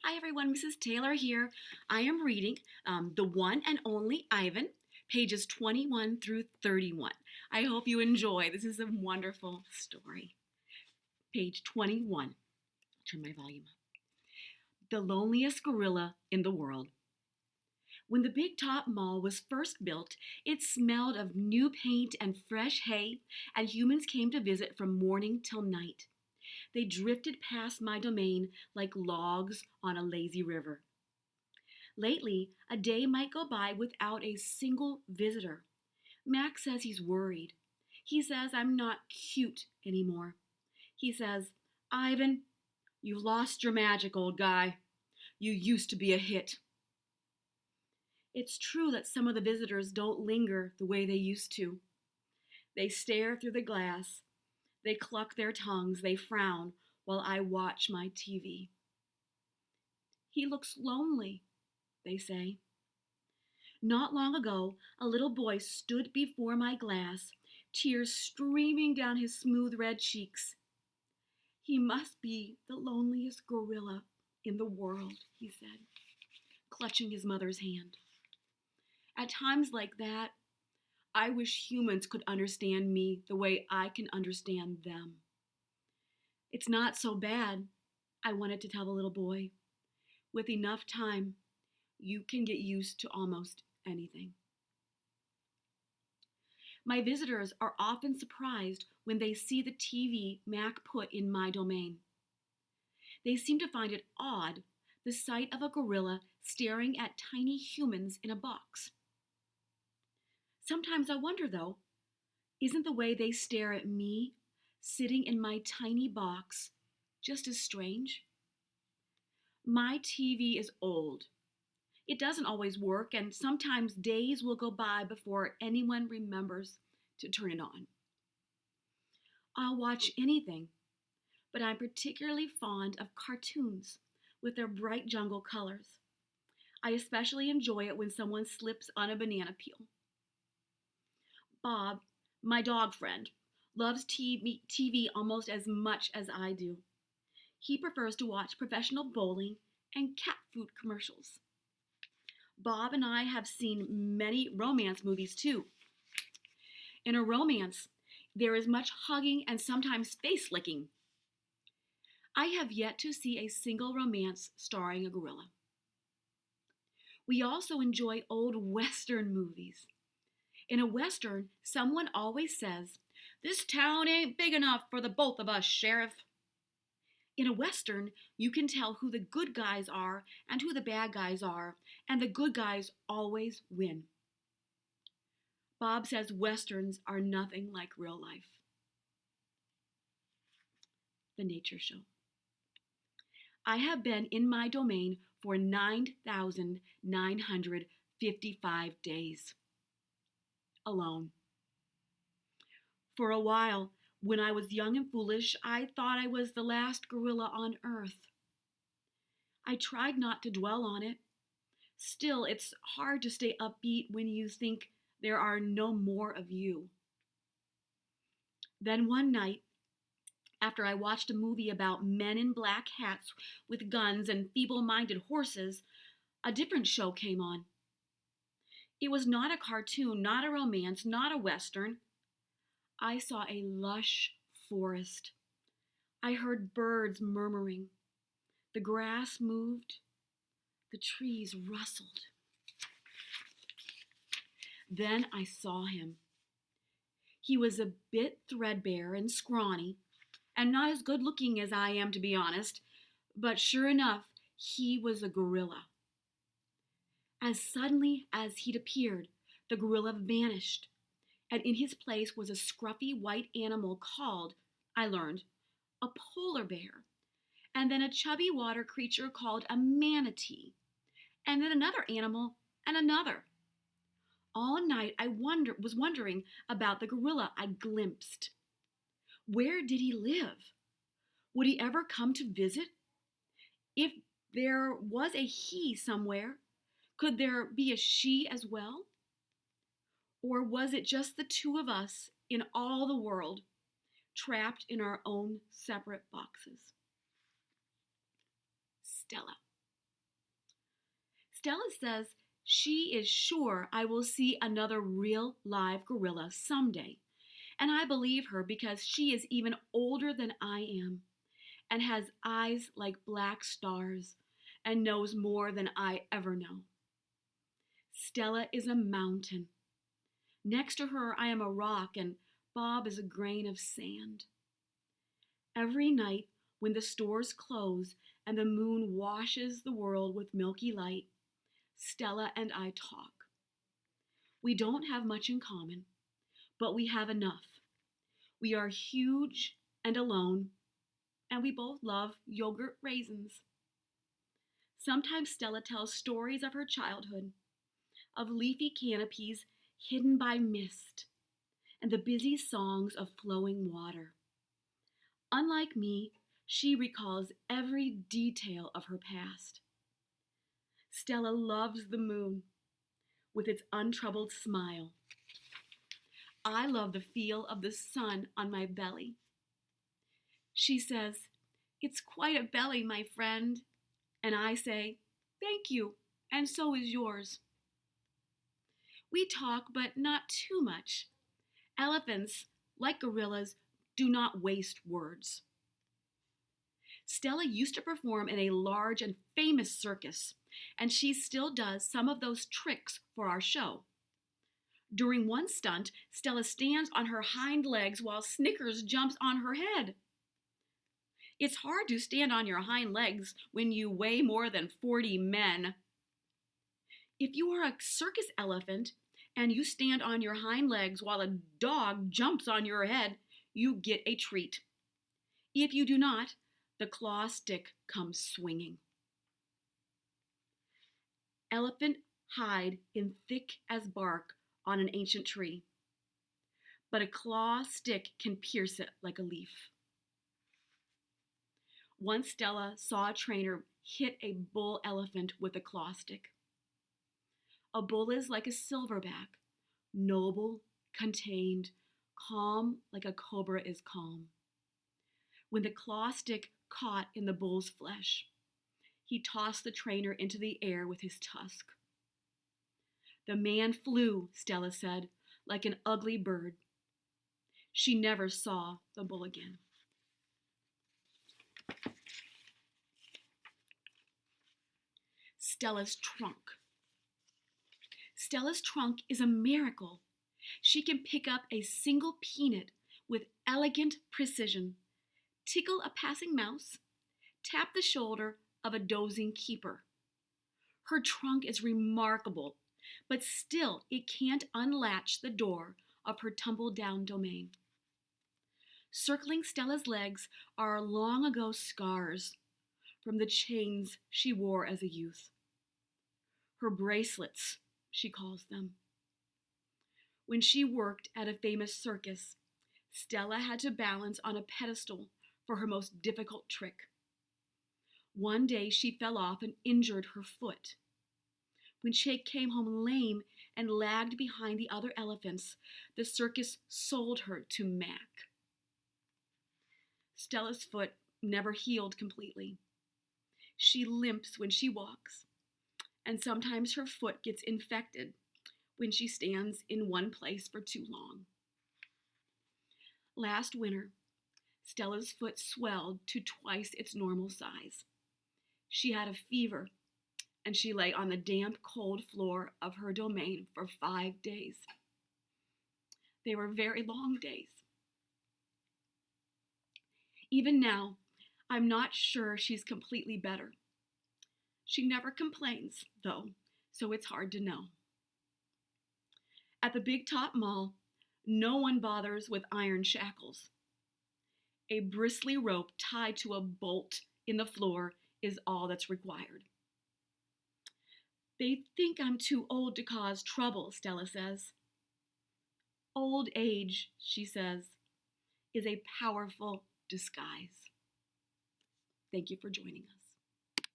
Hi everyone, Mrs. Taylor here. I am reading The One and Only Ivan, pages 21 through 31. I hope you enjoy. This is a wonderful story. Page 21. Turn my volume up. The loneliest gorilla in the world. When the Big Top Mall was first built, it smelled of new paint and fresh hay, and humans came to visit from morning till night. They drifted past my domain like logs on a lazy river. Lately, a day might go by without a single visitor. Max says he's worried. He says I'm not cute anymore. He says, Ivan, you've lost your magic, old guy. You used to be a hit. It's true that some of the visitors don't linger the way they used to. They stare through the glass. They cluck their tongues. They frown while I watch my TV. He looks lonely, they say. Not long ago, a little boy stood before my glass, tears streaming down his smooth red cheeks. He must be the loneliest gorilla in the world, he said, clutching his mother's hand. At times like that, I wish humans could understand me the way I can understand them. It's not so bad, I wanted to tell the little boy. With enough time, you can get used to almost anything. My visitors are often surprised when they see the TV Mac put in my domain. They seem to find it odd, the sight of a gorilla staring at tiny humans in a box. Sometimes I wonder, though, isn't the way they stare at me, sitting in my tiny box, just as strange? My TV is old. It doesn't always work, and sometimes days will go by before anyone remembers to turn it on. I'll watch anything, but I'm particularly fond of cartoons with their bright jungle colors. I especially enjoy it when someone slips on a banana peel. Bob, my dog friend, loves TV almost as much as I do. He prefers to watch professional bowling and cat food commercials. Bob and I have seen many romance movies too. In a romance, there is much hugging and sometimes face licking. I have yet to see a single romance starring a gorilla. We also enjoy old Western movies. In a Western, someone always says, "This town ain't big enough for the both of us, Sheriff." In a Western, you can tell who the good guys are and who the bad guys are, and the good guys always win. Bob says Westerns are nothing like real life. The Nature Show. I have been in my domain for 9,955 days. Alone. For a while, when I was young and foolish, I thought I was the last gorilla on earth. I tried not to dwell on it. Still, it's hard to stay upbeat when you think there are no more of you. Then one night, after I watched a movie about men in black hats with guns and feeble-minded horses, a different show came on. It was not a cartoon, not a romance, not a Western. I saw a lush forest. I heard birds murmuring. The grass moved. The trees rustled. Then I saw him. He was a bit threadbare and scrawny, and not as good looking as I am, to be honest, but sure enough, he was a gorilla. As suddenly as he'd appeared, the gorilla vanished, and in his place was a scruffy white animal called, I learned, a polar bear, and then a chubby water creature called a manatee, and then another animal and another. All night I was wondering about the gorilla I'd glimpsed. Where did he live? Would he ever come to visit? If there was a he somewhere, could there be a she as well? Or was it just the two of us in all the world, trapped in our own separate boxes? Stella. Stella says she is sure I will see another real live gorilla someday. And I believe her because she is even older than I am and has eyes like black stars and knows more than I ever know. Stella is a mountain. Next to her, I am a rock, and Bob is a grain of sand. Every night, when the stores close and the moon washes the world with milky light, Stella and I talk. We don't have much in common, but we have enough. We are huge and alone, and we both love yogurt raisins. Sometimes Stella tells stories of her childhood, of leafy canopies hidden by mist, and the busy songs of flowing water. Unlike me, she recalls every detail of her past. Stella loves the moon with its untroubled smile. I love the feel of the sun on my belly. She says, "It's quite a belly, my friend." And I say, "Thank you, and so is yours." We talk, but not too much. Elephants, like gorillas, do not waste words. Stella used to perform in a large and famous circus, and she still does some of those tricks for our show. During one stunt, Stella stands on her hind legs while Snickers jumps on her head. It's hard to stand on your hind legs when you weigh more than 40 men. If you are a circus elephant and you stand on your hind legs while a dog jumps on your head, you get a treat. If you do not, the claw stick comes swinging. Elephant hide in thick as bark on an ancient tree, but a claw stick can pierce it like a leaf. Once Stella saw a trainer hit a bull elephant with a claw stick. A bull is like a silverback, noble, contained, calm like a cobra is calm. When the claw stick caught in the bull's flesh, he tossed the trainer into the air with his tusk. The man flew, Stella said, like an ugly bird. She never saw the bull again. Stella's trunk. Stella's trunk is a miracle. She can pick up a single peanut with elegant precision, tickle a passing mouse, tap the shoulder of a dozing keeper. Her trunk is remarkable, but still it can't unlatch the door of her tumble-down domain. Circling Stella's legs are long ago scars from the chains she wore as a youth. Her bracelets, she calls them. When she worked at a famous circus, Stella had to balance on a pedestal for her most difficult trick. One day she fell off and injured her foot. When she came home lame and lagged behind the other elephants, the circus sold her to Mac. Stella's foot never healed completely. She limps when she walks, and sometimes her foot gets infected when she stands in one place for too long. Last winter, Stella's foot swelled to twice its normal size. She had a fever, and she lay on the damp, cold floor of her domain for 5 days. They were very long days. Even now, I'm not sure she's completely better. She never complains, though, so it's hard to know. At the Big Top Mall, no one bothers with iron shackles. A bristly rope tied to a bolt in the floor is all that's required. They think I'm too old to cause trouble, Stella says. Old age, she says, is a powerful disguise. Thank you for joining us.